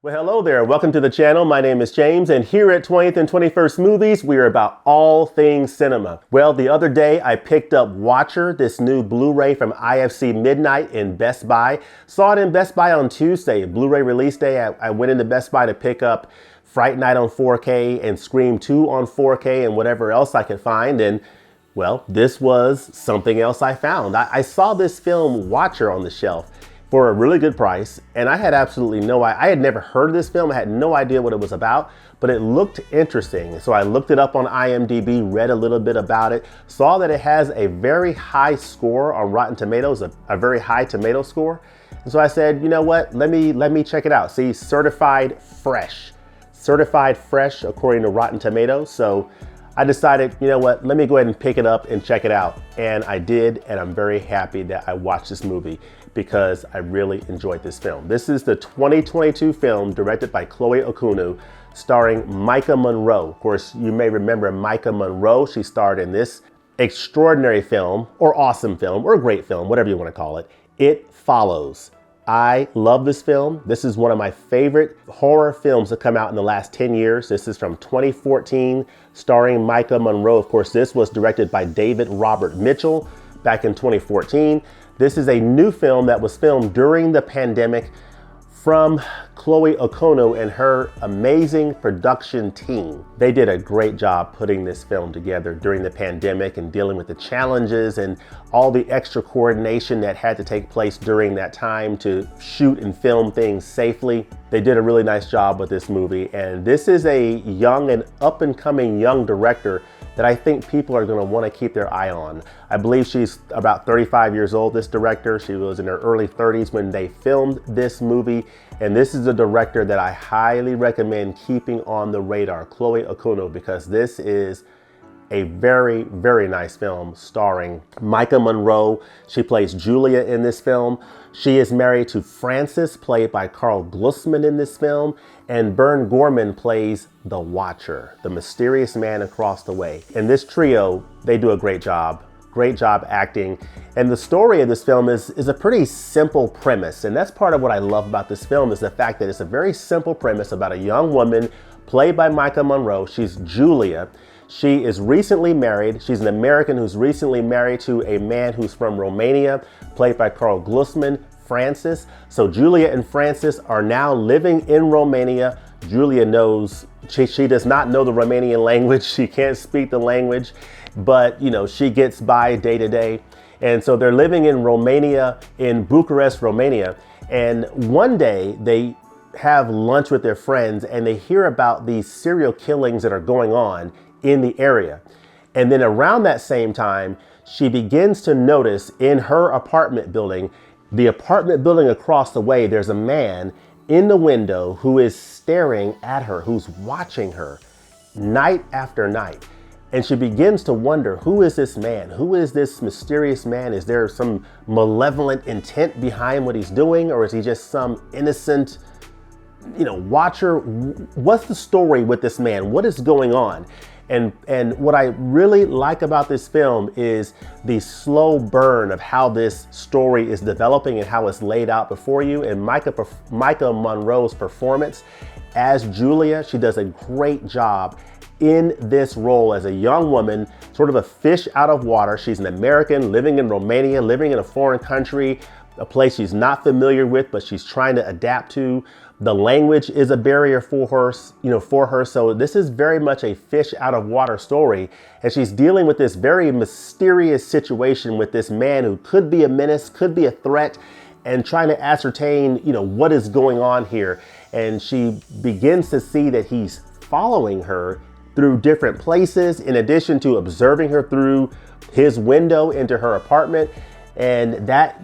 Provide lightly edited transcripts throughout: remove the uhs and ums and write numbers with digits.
Well, hello there. Welcome to the channel. My name is James, and here at 20th and 21st Movies, we are about all things cinema. Well, the other day I picked up Watcher, this new Blu-ray from IFC Midnight in Best Buy. Saw it in Best Buy on Tuesday, Blu-ray release day. I went into Best Buy to pick up Fright Night on 4K and Scream 2 on 4K and whatever else I could find. And well, this was something else I found. I saw this film Watcher on the shelf for a really good price, and I had absolutely I had never heard of this film. I had no idea what it was about, but it looked interesting. So I looked it up on IMDb, read a little bit about it, saw that it has a very high score on Rotten Tomatoes, a very high tomato score. And so I said, you know what, let me check it out. See, certified fresh according to Rotten Tomatoes. So I decided, you know what, let me go ahead and pick it up and check it out. And I did, and I'm very happy that I watched this movie because I really enjoyed this film. This is the 2022 film directed by Chloe Okuno, starring Maika Monroe. Of course, you may remember Maika Monroe. She starred in this extraordinary film, or awesome film, or great film, whatever you want to call it, It Follows. I love this film. This is one of my favorite horror films to come out in the last 10 years. This is from 2014, starring Maika Monroe. Of course, this was directed by David Robert Mitchell back in 2014. This is a new film that was filmed during the pandemic from Chloe Okuno and her amazing production team. They did a great job putting this film together during the pandemic and dealing with the challenges and all the extra coordination that had to take place during that time to shoot and film things safely. They did a really nice job with this movie, and this is a young and up-and-coming young director that I think people are going to want to keep their eye on. I believe she's about 35 years old, this director. She was in her early 30s when they filmed this movie, and this is a director that I highly recommend keeping on the radar, Chloe Okuno, because this is a very, very nice film starring Maika Monroe. She plays Julia in this film. She is married to Francis, played by Carl Glusman in this film, and Bern Gorman plays the Watcher, the mysterious man across the way. And this trio, they do a great job acting. And the story of this film is a pretty simple premise. And that's part of what I love about this film, is the fact that it's a very simple premise about a young woman played by Maika Monroe. She's Julia. She is recently married. She's an American who's recently married to a man who's from Romania, played by Carl Glusman, Francis. So Julia and Francis are now living in Romania. Julia knows, she does not know the Romanian language. She can't speak the language, but you know, she gets by day to day. And so they're living in Romania, in Bucharest, Romania. And one day they have lunch with their friends and they hear about these serial killings that are going on in the area. And then around that same time, she begins to notice in her apartment building, the apartment building across the way, there's a man in the window who is staring at her, who's watching her night after night. And she begins to wonder, who is this man? Who is this mysterious man? Is there some malevolent intent behind what he's doing? Or is he just some innocent, watcher? What's the story with this man? What is going on? And what I really like about this film is the slow burn of how this story is developing and how it's laid out before you. And Maika Monroe's performance as Julia, she does a great job in this role as a young woman, sort of a fish out of water. She's an American living in Romania, living in a foreign country, a place she's not familiar with, but she's trying to adapt to. The language is a barrier for her, So this is very much a fish out of water story. And she's dealing with this very mysterious situation with this man who could be a menace, could be a threat, and trying to ascertain, what is going on here. And she begins to see that he's following her through different places, in addition to observing her through his window into her apartment. And that,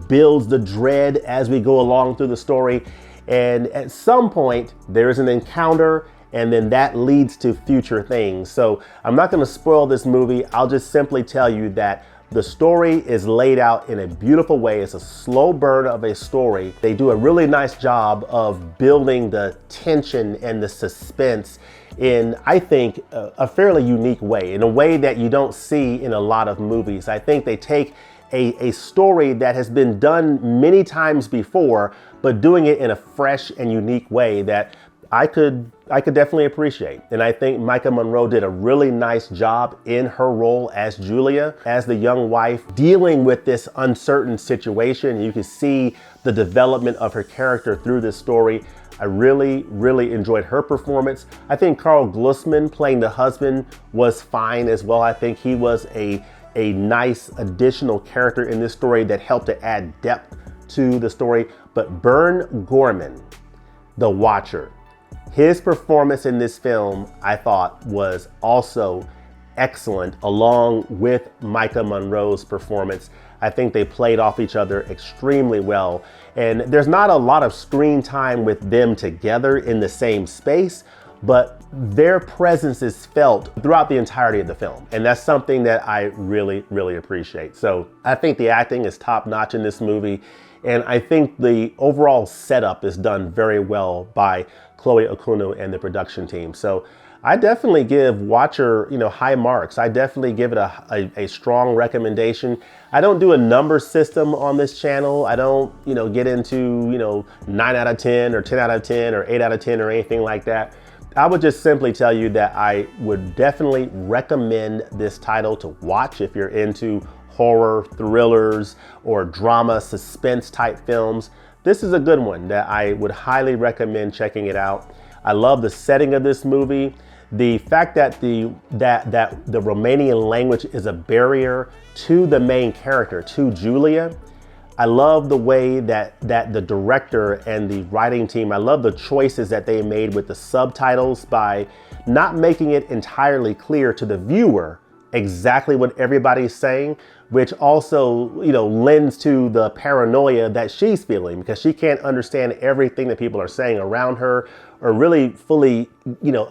builds the dread as we go along through the story. And at some point, there is an encounter, and then that leads to future things. So I'm not going to spoil this movie. I'll just simply tell you that the story is laid out in a beautiful way. It's a slow burn of a story. They do a really nice job of building the tension and the suspense in, I think, a fairly unique way, in a way that you don't see in a lot of movies. I think they take a story that has been done many times before, but doing it in a fresh and unique way that I could definitely appreciate. And I think Maika Monroe did a really nice job in her role as Julia, as the young wife, dealing with this uncertain situation. You can see the development of her character through this story. I really, really enjoyed her performance. I think Carl Glusman playing the husband was fine as well. I think he was a nice additional character in this story that helped to add depth to the story. But Bern Gorman, the Watcher, his performance in this film, I thought, was also excellent, along with Maika Monroe's performance. I think they played off each other extremely well. And there's not a lot of screen time with them together in the same space, but their presence is felt throughout the entirety of the film. And that's something that I really, really appreciate. So I think the acting is top notch in this movie. And I think the overall setup is done very well by Chloe Okuno and the production team. So I definitely give Watcher, high marks. I definitely give it a strong recommendation. I don't do a number system on this channel. I don't, get into, 9 out of 10 or 10 out of 10 or 8 out of 10 or anything like that. I would just simply tell you that I would definitely recommend this title to watch if you're into horror, thrillers, or drama, suspense type films. This is a good one that I would highly recommend checking it out. I love the setting of this movie. The fact that the Romanian language is a barrier to the main character, to Julia. I love the way that the director and the writing team, I love the choices that they made with the subtitles by not making it entirely clear to the viewer exactly what everybody's saying, which also, lends to the paranoia that she's feeling because she can't understand everything that people are saying around her or really fully,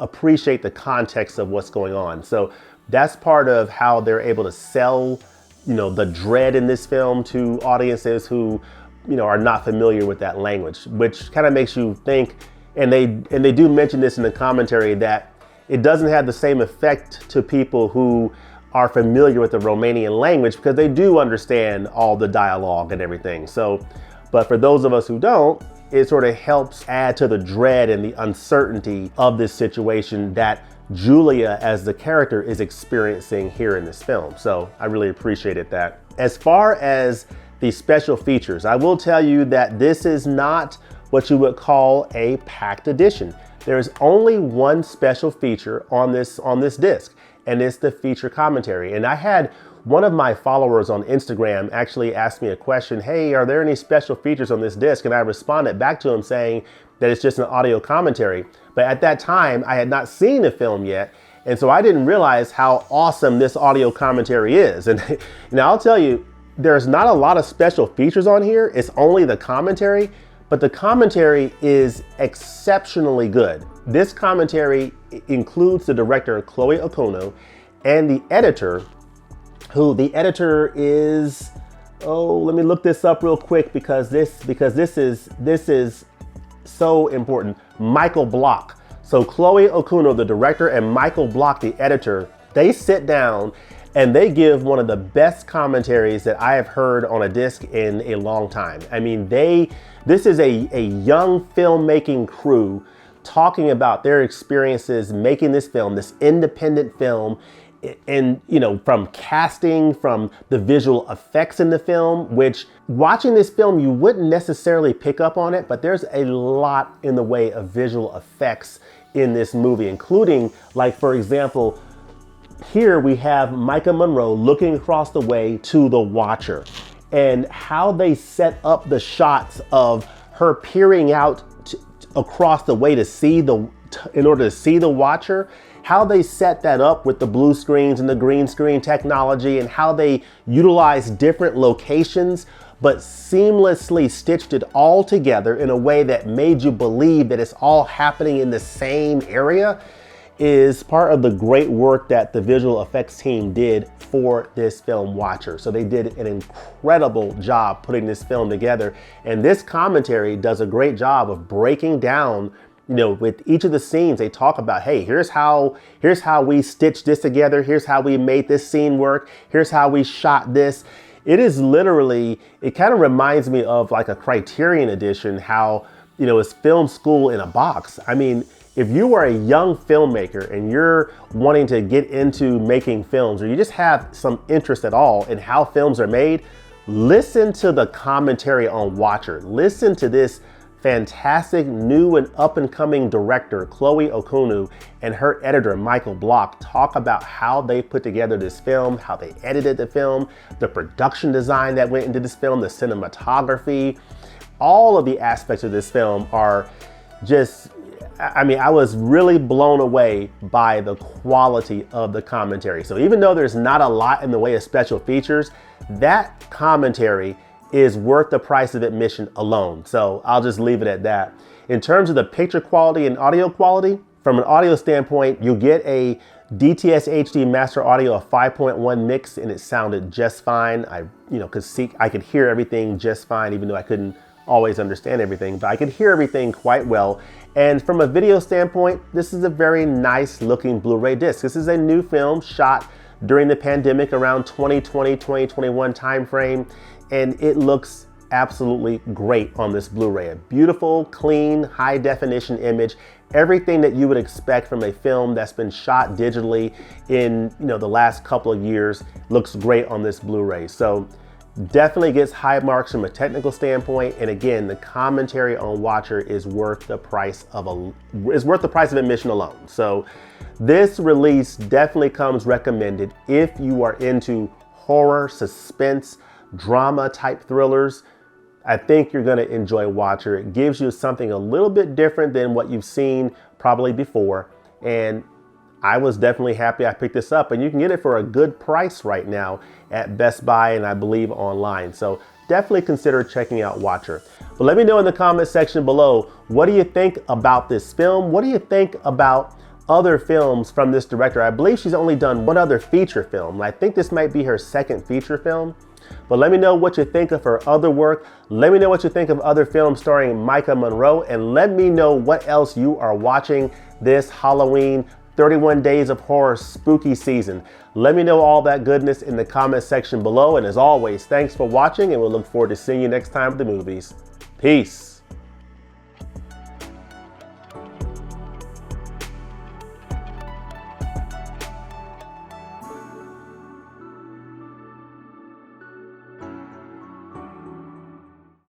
appreciate the context of what's going on. So that's part of how they're able to sell, the dread in this film to audiences who, are not familiar with that language, which kind of makes you think, and they do mention this in the commentary, that it doesn't have the same effect to people who are familiar with the Romanian language because they do understand all the dialogue and everything. So, but for those of us who don't, it sort of helps add to the dread and the uncertainty of this situation that Julia as the character is experiencing here in this film. So I really appreciated that. As far as the special features, I will tell you that this is not what you would call a packed edition. There's only one special feature on this disc, and it's the feature commentary. And I had one of my followers on Instagram actually asked me a question, hey, are there any special features on this disc? And I responded back to him saying that it's just an audio commentary. But at that time, I had not seen the film yet. And so I didn't realize how awesome this audio commentary is. And now I'll tell you, there's not a lot of special features on here. It's only the commentary, but the commentary is exceptionally good. This commentary includes the director, Chloe Okuno, and the editor, who the editor is, let me look this up real quick because this is so important. Michael Block. So Chloe Okuno, the director, and Michael Block, the editor, they sit down and they give one of the best commentaries that I have heard on a disc in a long time. I mean, this is a young filmmaking crew talking about their experiences making this film, this independent film, and from casting, from the visual effects in the film, which watching this film you wouldn't necessarily pick up on it, but there's a lot in the way of visual effects in this movie, including, like, for example, here we have Maika Monroe looking across the way to the Watcher, and how they set up the shots of her peering out across the way to see in order to see the Watcher, how they set that up with the blue screens and the green screen technology, and how they utilize different locations, but seamlessly stitched it all together in a way that made you believe that it's all happening in the same area, is part of the great work that the visual effects team did for this film, Watcher. So they did an incredible job putting this film together. And this commentary does a great job of breaking down, with each of the scenes. They talk about, hey, here's how we stitched this together. Here's how we made this scene work. Here's how we shot this. It is literally, it kind of reminds me of like a Criterion edition, how, you know, it's film school in a box. I mean, if you are a young filmmaker and you're wanting to get into making films, or you just have some interest at all in how films are made, listen to the commentary on Watcher. Listen to this fantastic new and up and coming director, Chloe Okuno, and her editor, Michael Block, talk about how they put together this film, how they edited the film, the production design that went into this film, the cinematography. All of the aspects of this film are just, I mean, I was really blown away by the quality of the commentary. So even though there's not a lot in the way of special features, that commentary is worth the price of admission alone. So I'll just leave it at that. In terms of the picture quality and audio quality, from an audio standpoint, you'll get a DTS HD master audio of 5.1 mix, and it sounded just fine. I could hear everything just fine, even though I couldn't always understand everything, but I could hear everything quite well. And from a video standpoint, this is a very nice looking Blu-ray disc. This is a new film shot during the pandemic around 2020, 2021 timeframe, and it looks absolutely great on this Blu-ray. A beautiful, clean, high definition image. Everything that you would expect from a film that's been shot digitally in, you know, the last couple of years looks great on this Blu-ray. So definitely gets high marks from a technical standpoint. And again, the commentary on Watcher is worth the price of admission alone. So this release definitely comes recommended if you are into horror, suspense, drama type thrillers. I think you're going to enjoy Watcher. It gives you something a little bit different than what you've seen probably before. And I was definitely happy I picked this up, and you can get it for a good price right now at Best Buy and I believe online. So definitely consider checking out Watcher. But let me know in the comment section below, what do you think about this film? What do you think about other films from this director? I believe she's only done one other feature film. I think this might be her second feature film. But let me know what you think of her other work. Let me know what you think of other films starring Maika Monroe, and let me know what else you are watching this Halloween 31 Days of Horror spooky season. Let me know all that goodness in the comment section below. And as always, thanks for watching, and we'll look forward to seeing you next time at the movies. Peace.